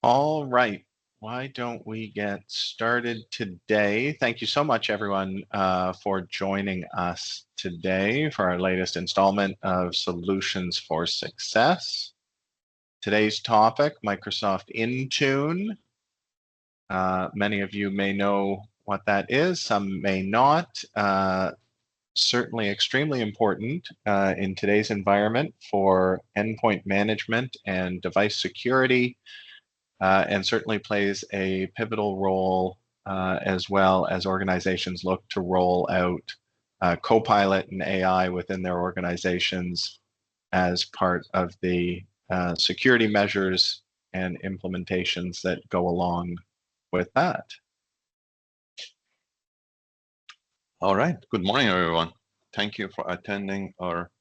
All right. Why don't we get started today? Thank you so much, everyone, for joining us today for our latest installment of Solutions for Success. Today's topic, Microsoft Intune. Many of you may know what that is, some may not. Certainly extremely important in today's environment for endpoint management and device security. And certainly plays a pivotal role as well as organizations look to roll out Copilot and AI within their organizations as part of the security measures and implementations that go along with that. All right. Good morning, everyone. Thank you for attending our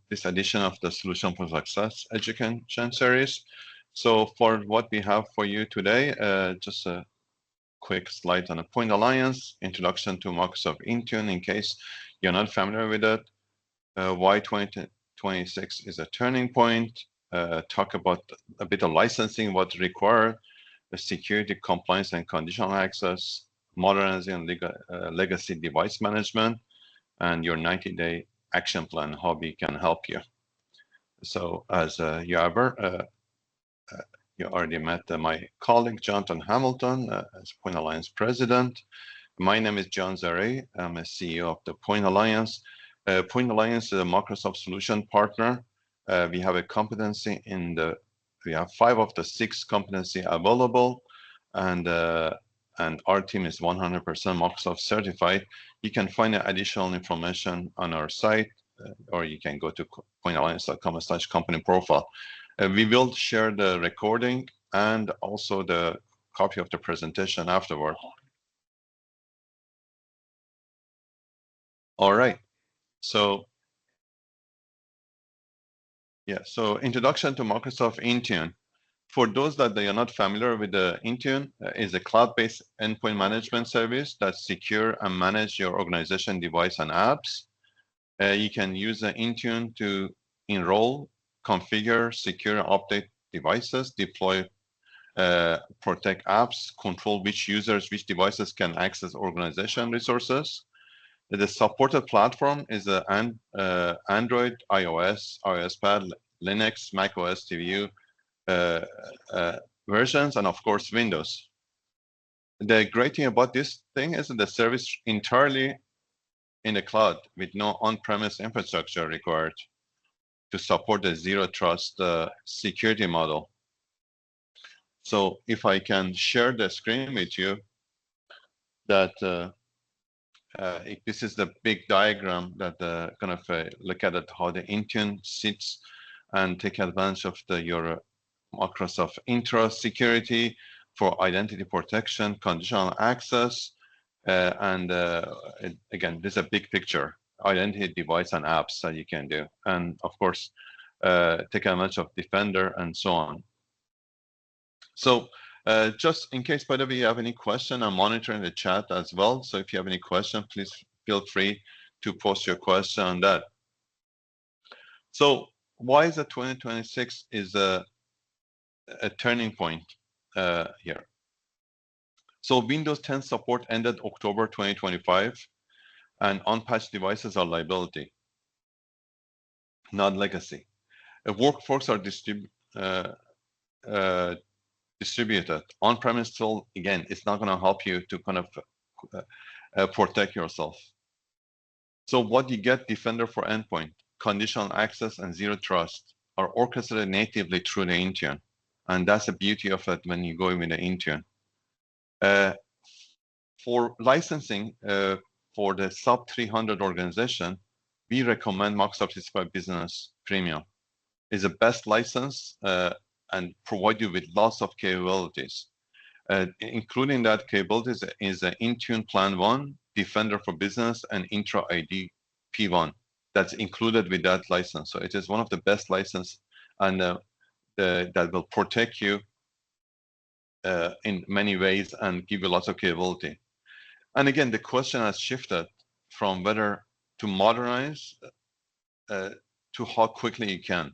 this edition of the Solution for Success education series. So for what we have for you today, just a quick slide on the Point Alliance, introduction to Microsoft Intune in case you're not familiar with it, why 2026 is a turning point, talk about a bit of licensing, what required, the security, compliance, and conditional access, modernizing legacy device management, and your 90-day action plan, how we can help you. So as you already met my colleague, Jonathan Hamilton, as Point Alliance President. My name is John Zare. I'm a CEO of the Point Alliance. Point Alliance is a Microsoft solution partner. We have a competency we have 5 of the 6 competency available, and our team is 100% Microsoft certified. You can find additional information on our site, or you can go to pointalliance.com/company profile. We will share the recording and also the copy of the presentation afterward. All right. So introduction to Microsoft Intune. For those that they are not familiar with the Intune, is a cloud-based endpoint management service that secure and manage your organization device and apps. You can use the Intune to enroll, configure, secure, update devices, deploy, protect apps, control which users, which devices can access organization resources. The supported platform is Android, iOS, iOS Pad, Linux, Mac OS, TVU versions, and of course, Windows. The great thing about this thing is that the service entirely in the cloud with no on-premise infrastructure required to support the zero trust security model. So if I can share the screen with you, that this is the big diagram that kind of look at it, how the Intune sits and take advantage of your Microsoft Intra security for identity protection, conditional access, and again, this is a big picture, identity, device, and apps that you can do. And of course, take advantage of Defender and so on. So just in case, by the way, you have any question, I'm monitoring the chat as well. So if you have any question, please feel free to post your question on that. So why is the 2026 is a turning point here? So Windows 10 support ended October 2025, and unpatched devices are liability, not legacy. Workforce are distributed. On-premise still, again, it's not going to help you to kind of protect yourself. So what you get, Defender for Endpoint, conditional access, and zero trust are orchestrated natively through the Intune. And that's the beauty of it when you go in with the Intune. For licensing for the sub 300 organization, we recommend Microsoft 365 Business Premium. It's the best license and provide you with lots of capabilities. Including that capabilities is the Intune Plan 1, Defender for Business, and Intra ID P1. That's included with that license. So it is one of the best licenses, and that will protect you in many ways and give you lots of capability. And again, the question has shifted from whether to modernize to how quickly you can.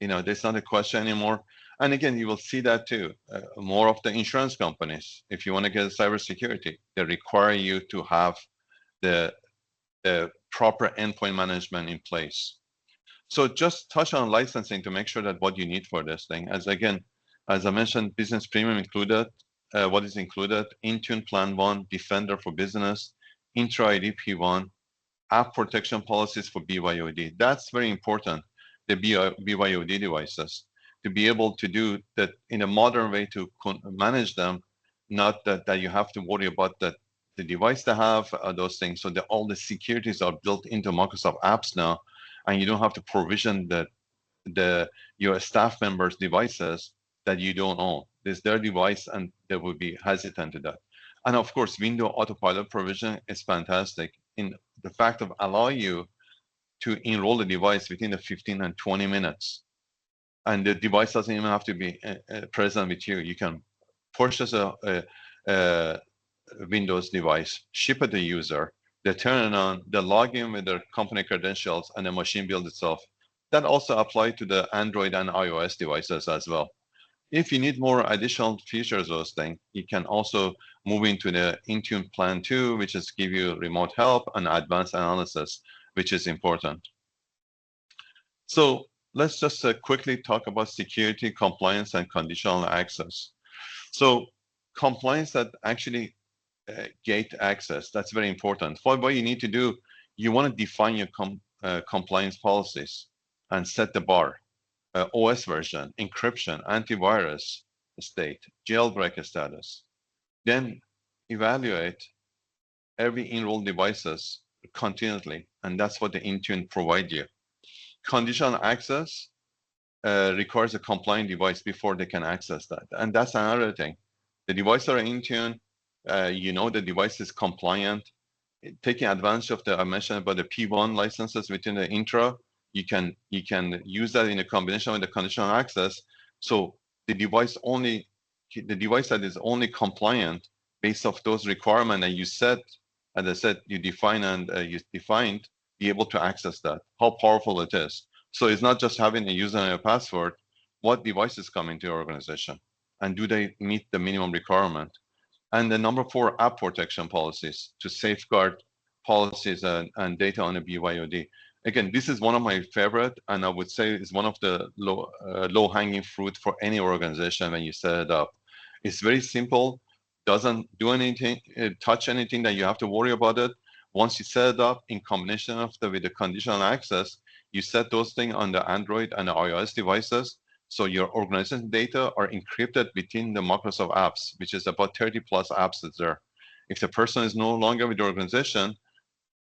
You know, there's not a question anymore. And again, you will see that too. More of the insurance companies, if you want to get cybersecurity, they require you to have the, the proper endpoint management in place. So just touch on licensing to make sure that what you need for this thing. As again, as I mentioned, business premium included. What is included? Intune Plan 1, Defender for Business, Intra ID P1, app protection policies for BYOD. That's very important, the BYOD devices, to be able to do that in a modern way to manage them, not that you have to worry about the device they have, those things. So that all the securities are built into Microsoft apps now, and you don't have to provision your staff members' devices that you don't own. It's their device, and they will be hesitant to that. And of course, window autopilot provision is fantastic in the fact of allow you to enroll the device within the 15 and 20 minutes. And the device doesn't even have to be present with you. You can purchase a Windows device, ship it to the user, they turn it on, they log in with their company credentials, and the machine builds itself. That also applies to the Android and iOS devices as well. If you need more additional features of those things, you can also move into the Intune Plan 2, which is give you remote help and advanced analysis, which is important. So let's just quickly talk about security, compliance, and conditional access. So compliance that actually gate access, that's very important. What you need to do, you want to define your compliance policies and set the bar. OS version, encryption, antivirus state, jailbreak status. Then evaluate every enrolled devices continuously, and that's what the Intune provide you. Conditional access requires a compliant device before they can access that, and that's another thing. The devices are in Intune. You know the device is compliant. Taking advantage of I mentioned about the P1 licenses within the Intra, you can use that in a combination with the conditional access. So the device that is only compliant based off those requirements that you set, as I said, you define and you defined, be able to access that. How powerful it is. So it's not just having a user and a password. What devices come into your organization, and do they meet the minimum requirement? And the number 4, app protection policies to safeguard policies and data on a BYOD. Again, this is one of my favorite, and I would say it's one of the low-hanging fruit for any organization when you set it up. It's very simple, doesn't do anything, touch anything that you have to worry about it. Once you set it up in combination with the conditional access, you set those things on the Android and the iOS devices. So your organization data are encrypted within the Microsoft apps, which is about 30 plus apps that's there. If the person is no longer with the organization,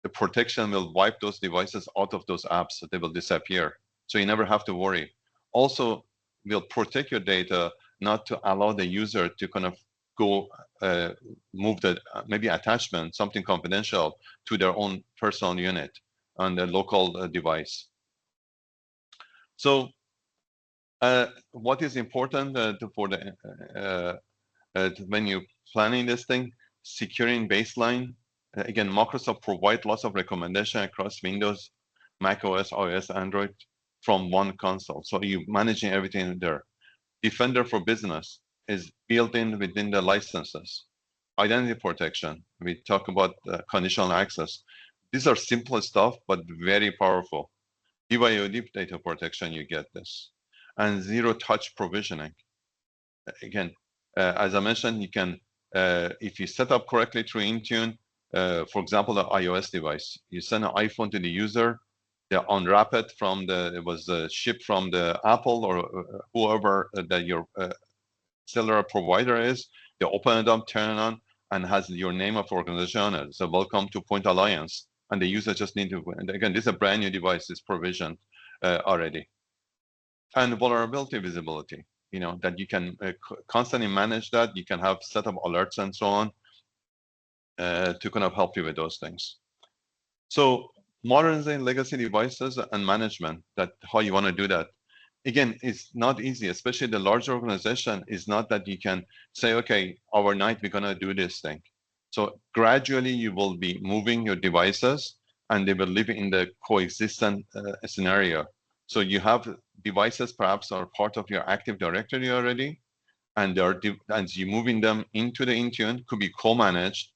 the protection will wipe those devices out of those apps, so they will disappear. So you never have to worry. Also, will protect your data, not to allow the user to kind of go move the maybe attachment, something confidential, to their own personal unit on the local device. So what is important for the when you're planning this thing, securing baseline. Again, Microsoft provide lots of recommendation across Windows, Mac OS, iOS, Android from one console. So you're managing everything there. Defender for Business is built in within the licenses. Identity protection, we talk about conditional access. These are simple stuff, but very powerful. BYOD data protection, you get this. And zero touch provisioning. Again, as I mentioned, you can, if you set up correctly through Intune, for example, the iOS device, you send an iPhone to the user, they unwrap it it was shipped from the Apple or whoever that your cellular provider is, they open it up, turn it on, and has your name of organization on it. So welcome to Point Alliance. And the user just need to, and again, this is a brand new device, it's provisioned already. And vulnerability visibility, that you can constantly manage that. You can have set up alerts and so on to kind of help you with those things. So modernizing legacy devices and management, that how you want to do that. Again, it's not easy, especially the larger organization. Is not that you can say, okay, overnight we're going to do this thing. So gradually you will be moving your devices and they will live in the coexistent scenario. So you have devices perhaps are part of your Active Directory already, and as you moving them into the Intune, could be co-managed.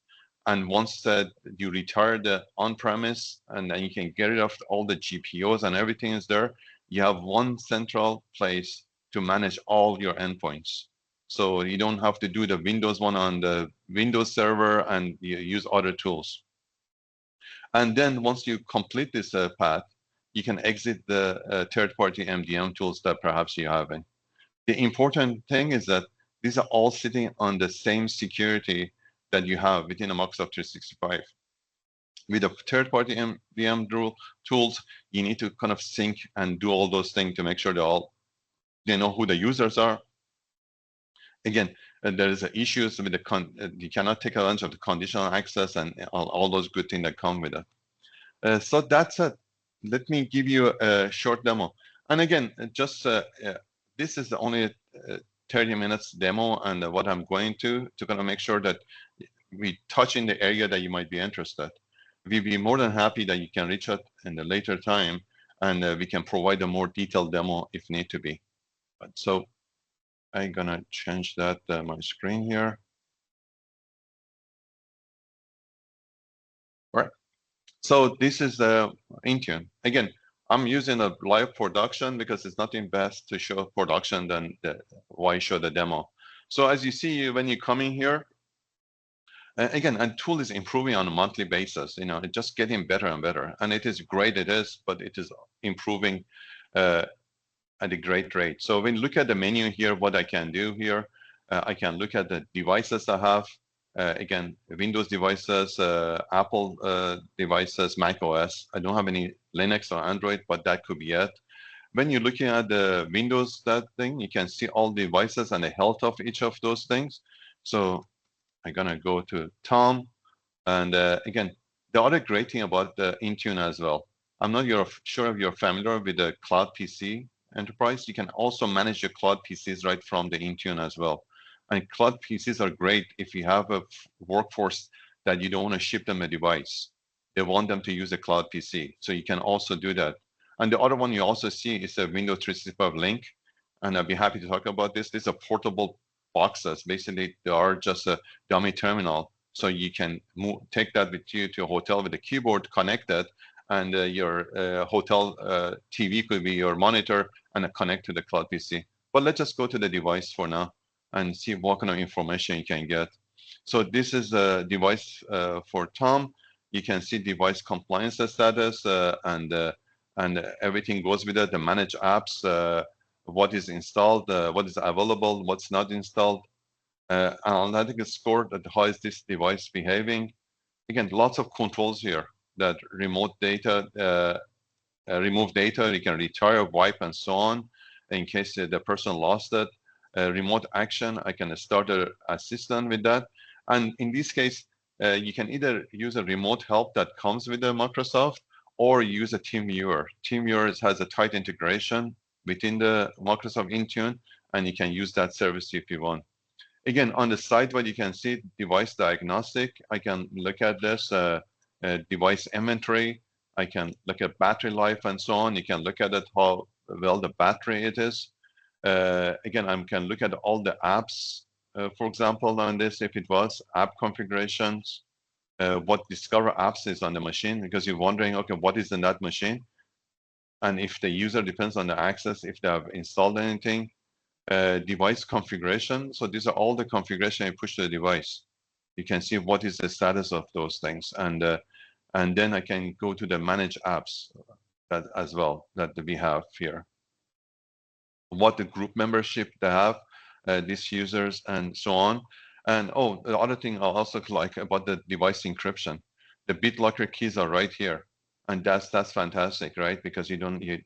And once that you retire the on-premise, and then you can get rid of all the GPOs and everything is there, you have one central place to manage all your endpoints. So you don't have to do the Windows one on the Windows server and you use other tools. And then once you complete this path, you can exit the third-party MDM tools that perhaps you have in. The important thing is that these are all sitting on the same security that you have within a Microsoft 365. With the third-party MDM tools, you need to kind of sync and do all those things to make sure they know who the users are. Again, there is issues with you cannot take advantage of the conditional access and all those good things that come with it. So that's it. Let me give you a short demo. And again, just this is the only 30 minutes demo, and what I'm going to kind of make sure that we touch in the area that you might be interested. We'd be more than happy that you can reach out in the later time, and we can provide a more detailed demo if need to be. So I'm gonna change that my screen here. All right. So this is the Intune. Again, I'm using a live production because it's nothing best to show production than why show the demo. So as you see, when you come in here, again, and tool is improving on a monthly basis. You know, it's just getting better and better, and it is great. It is, but it is improving at a great rate. So when you look at the menu here, what I can do here, I can look at the devices I have. Again, Windows devices, Apple devices, Mac OS. I don't have any Linux or Android, but that could be it. When you're looking at the Windows, that thing, you can see all devices and the health of each of those things. So I'm gonna go to Tom. And again, the other great thing about the Intune as well, I'm not sure if you're familiar with the Cloud PC Enterprise. You can also manage your Cloud PCs right from the Intune as well. And Cloud PCs are great if you have a workforce that you don't want to ship them a device. They want them to use a Cloud PC. So you can also do that. And the other one you also see is a Windows 365 link. And I'll be happy to talk about this. These are portable boxes. Basically, they are just a dummy terminal. So you can take that with you to a hotel with a keyboard connected, and your hotel TV could be your monitor and connect to the cloud PC. But let's just go to the device for now and see what kind of information you can get. So this is a device for Tom. You can see device compliance status and everything goes with it. The manage apps, what is installed, what is available, what's not installed. Analytic score that how is this device behaving. Again, lots of controls here that remote data, remove data, you can retire, wipe, and so on in case the person lost it. Remote action, I can start an assistant with that. And in this case, you can either use a remote help that comes with the Microsoft or use a TeamViewer. TeamViewer has a tight integration within the Microsoft Intune, and you can use that service if you want. Again, on the side, what you can see, device diagnostic. I can look at this device inventory. I can look at battery life and so on. You can look at it, how well the battery it is. Again, I can look at all the apps, for example, on this, if it was app configurations, what Discover apps is on the machine, because you're wondering, okay, what is in that machine? And if the user depends on the access, if they have installed anything, device configuration. So these are all the configuration you push to the device. You can see what is the status of those things. And then I can go to the manage apps that as well that we have here. What the group membership they have, these users and so on. And oh, the other thing I also like about the device encryption, the BitLocker keys are right here. And that's fantastic, right? Because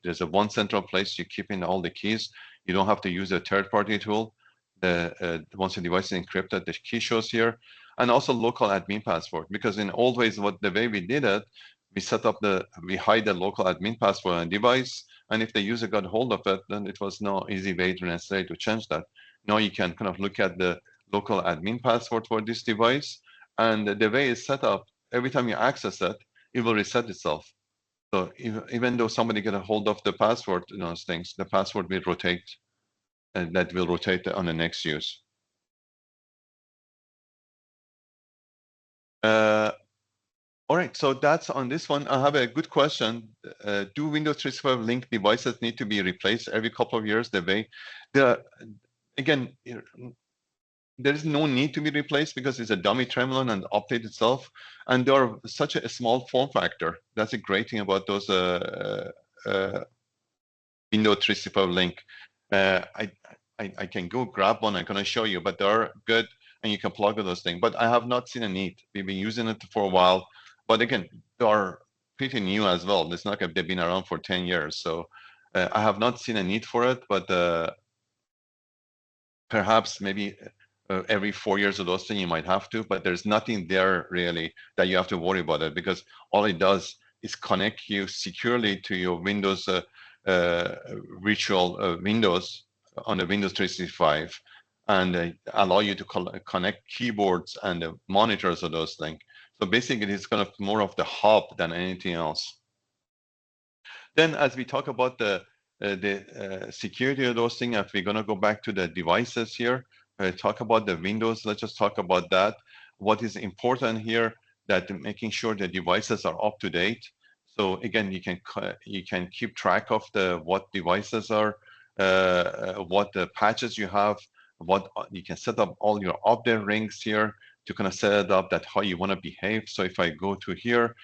there's a one central place you keep in all the keys. You don't have to use a third-party tool. Once the device is encrypted, the key shows here, and also local admin password. Because in old ways, the way we did it, we hide the local admin password on device, and if the user got hold of it, then it was no easy way to necessarily to change that. Now you can kind of look at the local admin password for this device, and the way it's set up, every time you access it, it will reset itself. So even though somebody get a hold of the password, those things, the password will rotate, and that will rotate on the next use. All right, so that's on this one. I have a good question. Do Windows 365 link devices need to be replaced every couple of years? Again, there is no need to be replaced because it's a dummy tremolon and update itself, and they are such a small form factor. That's a great thing about those Windows 365 link. Uh, I, I can go grab one. I'm going to show you, but they're good, and you can plug those things. But I have not seen a need. We've been using it for a while, but again, they are pretty new as well. It's not like they've been around for 10 years, so I have not seen a need for it. But perhaps maybe every 4 years or those things you might have to, but there's nothing there really that you have to worry about it, because all it does is connect you securely to your Windows uh, virtual Windows on the Windows 365, and allow you to connect keyboards and monitors of those things. So basically, it's kind of more of the hub than anything else. Then, as we talk about the security of those things, if we're going to go back to the devices here, talk about the Windows, let's just talk about that. What is important here, that making sure the devices are up to date. So again, you can keep track of what devices are, what the patches you have, what you can set up all your update rings here to kind of set it up that how you want to behave. So if I go to here,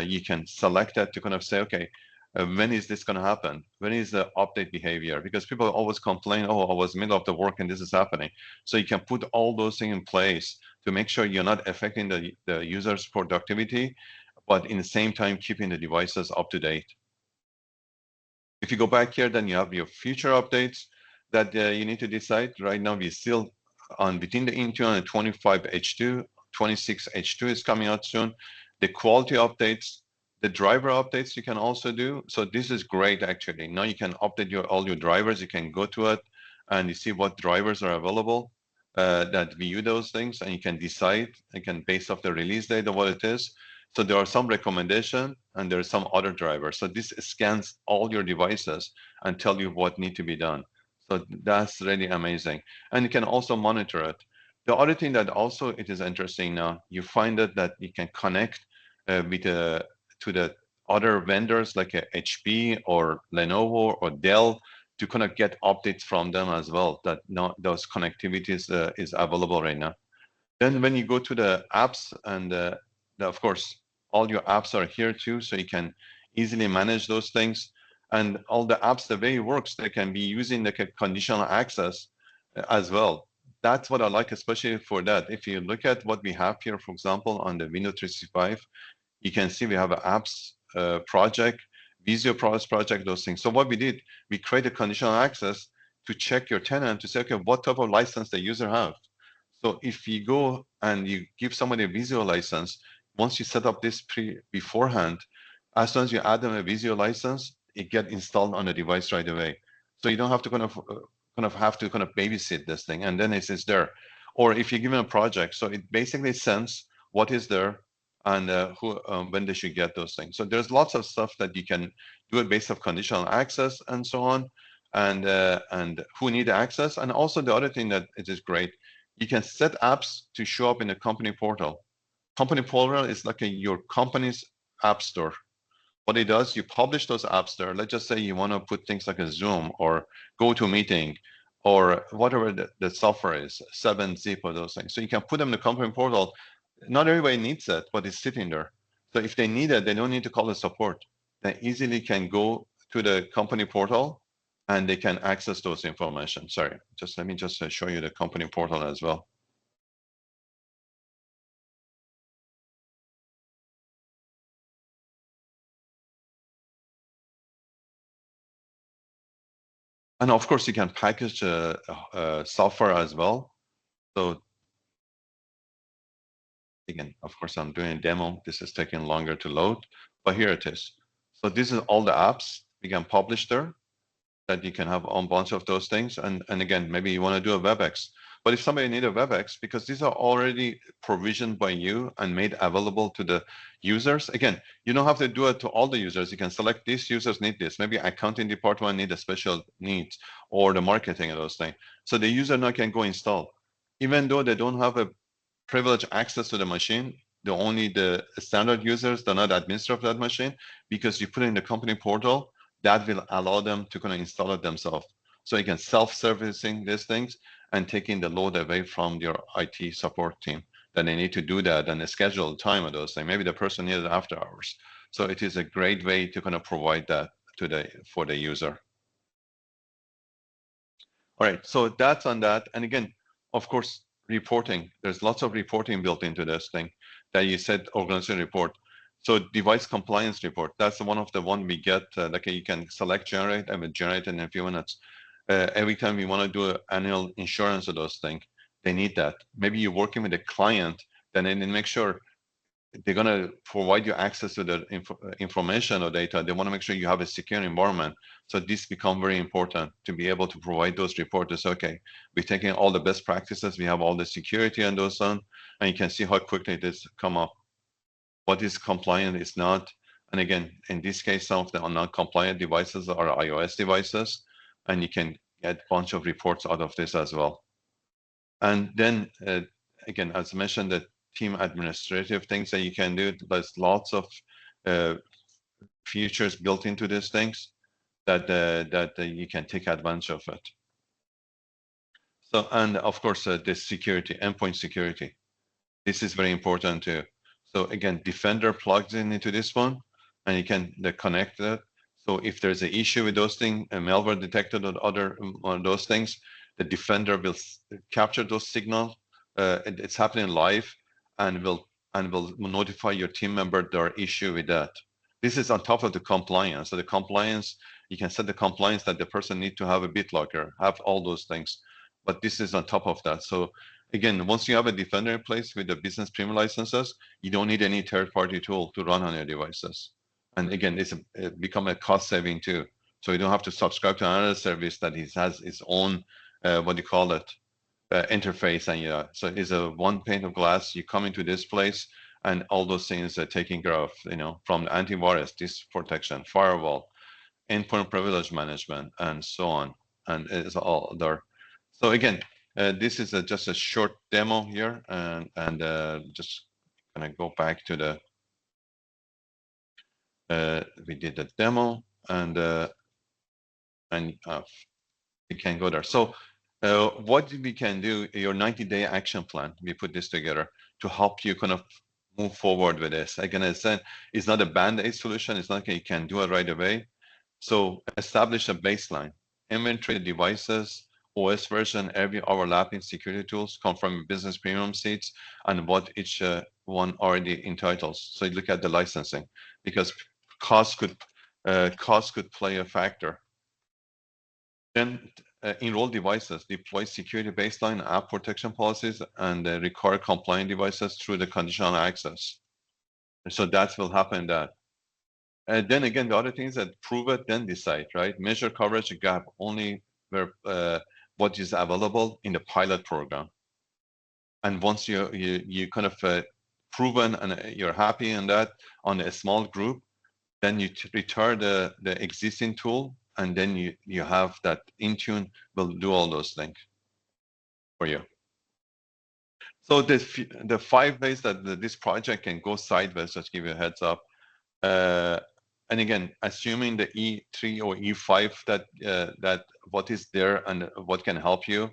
you can select that to kind of say, okay, when is this going to happen? When is the update behavior? Because people always complain, oh, I was middle of the work and this is happening. So you can put all those things in place to make sure you're not affecting the user's productivity, but in the same time, keeping the devices up to date. If you go back here, then you have your future updates that you need to decide. Right now, we're still on between the Intune and 25H2, 26H2 is coming out soon. The quality updates, the driver updates you can also do. So this is great, actually. Now you can update all your drivers. You can go to it and you see what drivers are available that view those things, and you can decide, you can base off the release date of what it is. So there are some recommendation and there are some other drivers. So this scans all your devices and tell you what need to be done. So that's really amazing. And you can also monitor it. The other thing that also it is interesting now, you find that you can connect to the other vendors like HP or Lenovo or Dell to kind of get updates from them as well. That now those connectivities is available right now. Then when you go to the apps, and of course, all your apps are here too, so you can easily manage those things. And all the apps, the way it works, they can be using the conditional access as well. That's what I like, especially for that. If you look at what we have here, for example, on the Windows 365, you can see we have an apps project, Visio project, those things. So what we did, we created conditional access to check your tenant to say, okay, what type of license the user have. So if you go and you give somebody a Visio license, once you set up this beforehand, as soon as you add them a Visio license, it get installed on the device right away. So you don't have to kind of babysit this thing, and then it's there. Or if you give them a project, so it basically sends what is there and who when they should get those things. So there's lots of stuff that you can do it based on conditional access and so on, and who need access. And also the other thing that it is great, you can set apps to show up in the company portal. Company portal is like your company's app store. What it does, you publish those apps there. Let's just say you want to put things like a Zoom or GoToMeeting or whatever the software is, 7-Zip or those things. So you can put them in the company portal. Not everybody needs it, but it's sitting there. So if they need it, they don't need to call the support. They easily can go to the company portal and they can access those information. Sorry, just let me just show you the company portal as well. And of course, you can package software as well. So again, of course, I'm doing a demo. This is taking longer to load, but here it is. So this is all the apps we can publish there that you can have a bunch of those things. And again, maybe you want to do a WebEx. But if somebody need a WebEx, because these are already provisioned by you and made available to the users, again, you don't have to do it to all the users. You can select these users need this. Maybe accounting department need a special needs, or the marketing and those things. So the user now can go install. Even though they don't have a privileged access to the machine, only the standard users, they're not administrator of that machine, because you put it in the company portal, that will allow them to kind of install it themselves. So you can self-servicing these things and taking the load away from your IT support team. Then they need to do that and schedule time of those things. Maybe the person needs it after hours. So it is a great way to kind of provide that to for the user. All right, so that's on that. And again, of course, reporting. There's lots of reporting built into this thing that you said organization report. So device compliance report. That's one of the one we get. Like you can select generate. I will generate in a few minutes. Every time we want to do an annual insurance of those things, they need that. Maybe you're working with a client, then they make sure they're going to provide you access to the information or data. They want to make sure you have a secure environment. So this become very important to be able to provide those reports. Okay, we're taking all the best practices. We have all the security and those on, and you can see how quickly this come up. What is compliant is not. And again, in this case, some of the non-compliant devices are iOS devices, and you can get a bunch of reports out of this as well. And then again, as mentioned, the team administrative things that you can do. There's lots of features built into these things that you can take advantage of it. So, and of course, the security, endpoint security. This is very important too. So again, Defender plugs in into this one, and you can connect that. So if there's an issue with those things, a malware detected or other those things, the Defender will capture those signals. It's happening live, and will notify your team member their issue with that. This is on top of the compliance. So the compliance, you can set the compliance that the person need to have a BitLocker, have all those things. But this is on top of that. So again, once you have a Defender in place with the business premium licenses, you don't need any third-party tool to run on your devices. And again, it become a cost saving too. So you don't have to subscribe to another service that has its own, what do you call it, interface. And so it's a one pane of glass. You come into this place, and all those things are taken care of. From the antivirus, this protection, firewall, endpoint privilege management, and so on. And it's all there. So again, this is just a short demo here, and just gonna go back to the we did the demo, and we can go there. So what we can do, your 90-day action plan, we put this together to help you kind of move forward with this. Again, I said, it's not a band-aid solution. It's not like you can do it right away. So establish a baseline, inventory devices, OS version, every overlapping security tools, confirm business premium seats, and what each one already entitles. So you look at the licensing, because cost could play a factor. Then enroll devices, deploy security baseline, app protection policies, and require compliant devices through the conditional access. So that will happen that. And then again, the other things that prove it, then decide, right? Measure coverage gap only where what is available in the pilot program. And once you kind of proven and you're happy in that on a small group, then you return the existing tool, and then you have that Intune will do all those things for you. So the 5 ways that this project can go sideways, just give you a heads up. And again, assuming the E3 or E5 that what is there and what can help you,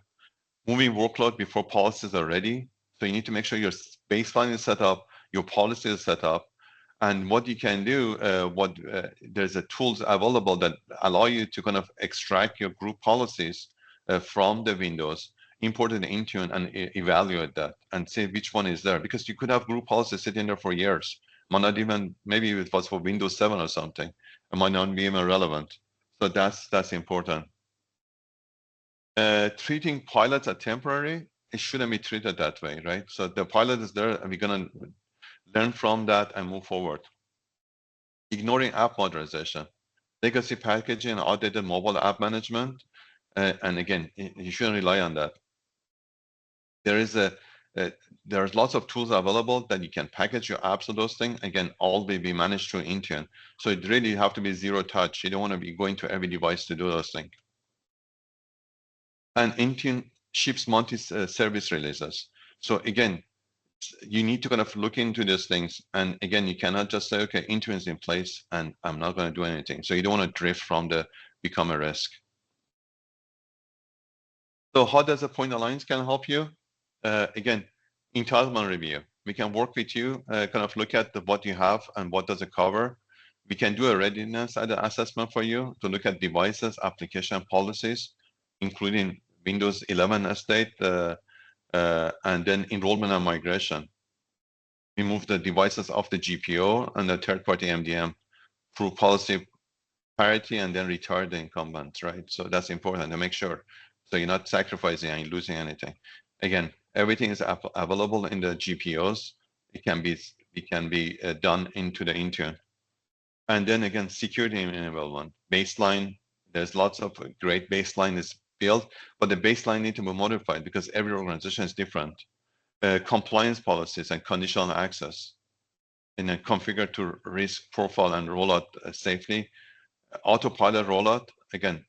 moving workload before policies are ready. So you need to make sure your baseline is set up, your policy is set up, and what you can do, there's a tools available that allow you to kind of extract your group policies from the Windows, import it into Intune, and evaluate that and see which one is there. Because you could have group policies sitting there for years. Might not even, maybe it was for Windows 7 or something. It might not be even relevant. So that's important. Treating pilots as temporary, it shouldn't be treated that way, right? So the pilot is there, and we're gonna learn from that and move forward. Ignoring app modernization, legacy packaging, outdated mobile app management, and again, you shouldn't rely on that. There is a there's lots of tools available that you can package your apps of those things. Again, all will be managed through Intune. So it really have to be zero touch. You don't want to be going to every device to do those things. And Intune ships multi-service releases. So again, you need to kind of look into these things. And again, you cannot just say, okay, Intune is in place and I'm not going to do anything. So you don't want to drift from the become a risk. So how does a point alliance can help you? Again, entitlement review. We can work with you, kind of look at what you have and what does it cover. We can do a readiness assessment for you to look at devices, application policies, including Windows 11 estate, and then enrollment and migration. We move the devices off the GPO and the third-party MDM through policy parity and then retire the incumbents, right? So that's important to make sure. So you're not sacrificing and losing anything. Again, everything is available in the GPOs. It can be done into the Intune. And then again, security enablement. Baseline, there's lots of great baseline is built, but the baseline need to be modified because every organization is different. Compliance policies and conditional access and then configure to risk profile and rollout safely. Autopilot rollout, again,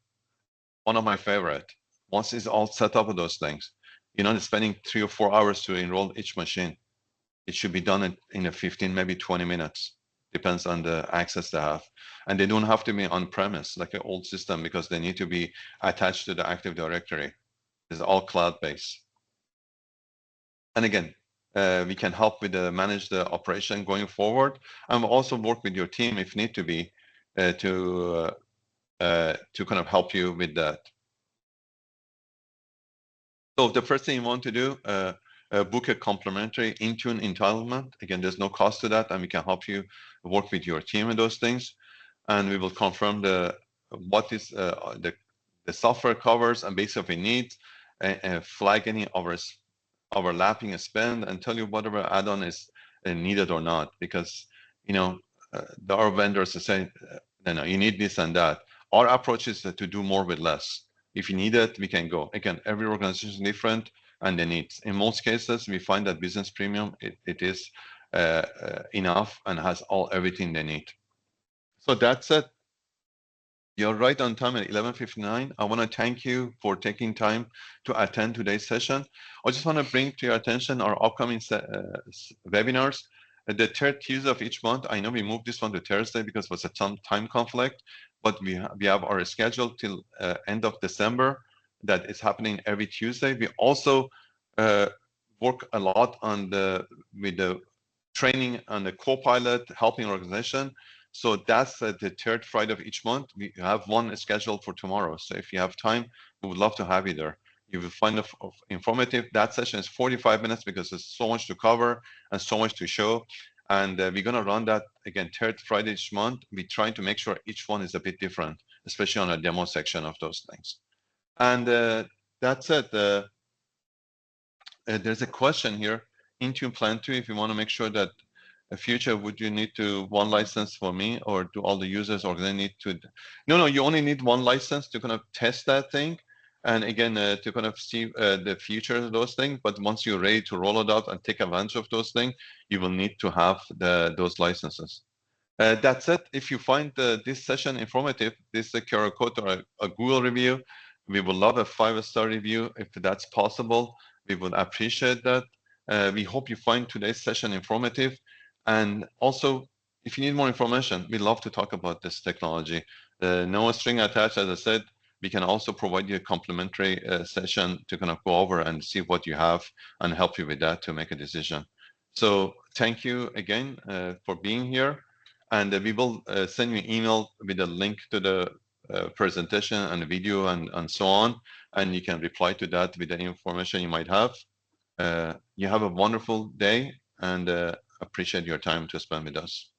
one of my favorite. Once it's all set up with those things, you're not spending 3 or 4 hours to enroll each machine. It should be done in a 15, maybe 20 minutes. Depends on the access they have. And they don't have to be on premise like an old system because they need to be attached to the Active Directory. It's all cloud-based. And again, we can help with manage the operation going forward, and we'll also work with your team if need to be to kind of help you with that. So the first thing you want to do, book a complimentary Intune entitlement. Again, there's no cost to that, and we can help you work with your team in those things. And we will confirm what is the software covers and based on your needs, and flag any overlapping spend, and tell you whatever add-on is needed or not. Because there are vendors that say, no, you need this and that. Our approach is to do more with less. If you need it, we can go. Again, every organization is different and the needs. In most cases, we find that business premium, it is enough and has everything they need. So that's it. You're right on time at 11:59. I want to thank you for taking time to attend today's session. I just want to bring to your attention our upcoming webinars. The third Tuesday of each month. I know we moved this one to Thursday because it was a time conflict, but we have our schedule till end of December that is happening every Tuesday. We also work a lot with the training on the co-pilot helping organization. So that's the third Friday of each month. We have one scheduled for tomorrow. So if you have time, we would love to have you there. You will find it informative. That session is 45 minutes because there's so much to cover and so much to show. And we're going to run that again, third Friday each month. We're trying to make sure each one is a bit different, especially on a demo section of those things. And that's it. There's a question here. Intune Plan 2, if you want to make sure that a future, would you need one license for me, or do all the users, or they need to? No, you only need one license to kind of test that thing. And again, to kind of see the future of those things. But once you're ready to roll it out and take advantage of those things, you will need to have those licenses. That's it. If you find this session informative, this is a QR code or a Google review. We would love a 5-star review if that's possible. We would appreciate that. We hope you find today's session informative. And also, if you need more information, we'd love to talk about this technology. No string attached, as I said. We can also provide you a complimentary session to kind of go over and see what you have and help you with that to make a decision. So thank you again for being here. And we will send you an email with a link to the presentation and the video and so on. And you can reply to that with any information you might have. You have a wonderful day, and appreciate your time to spend with us.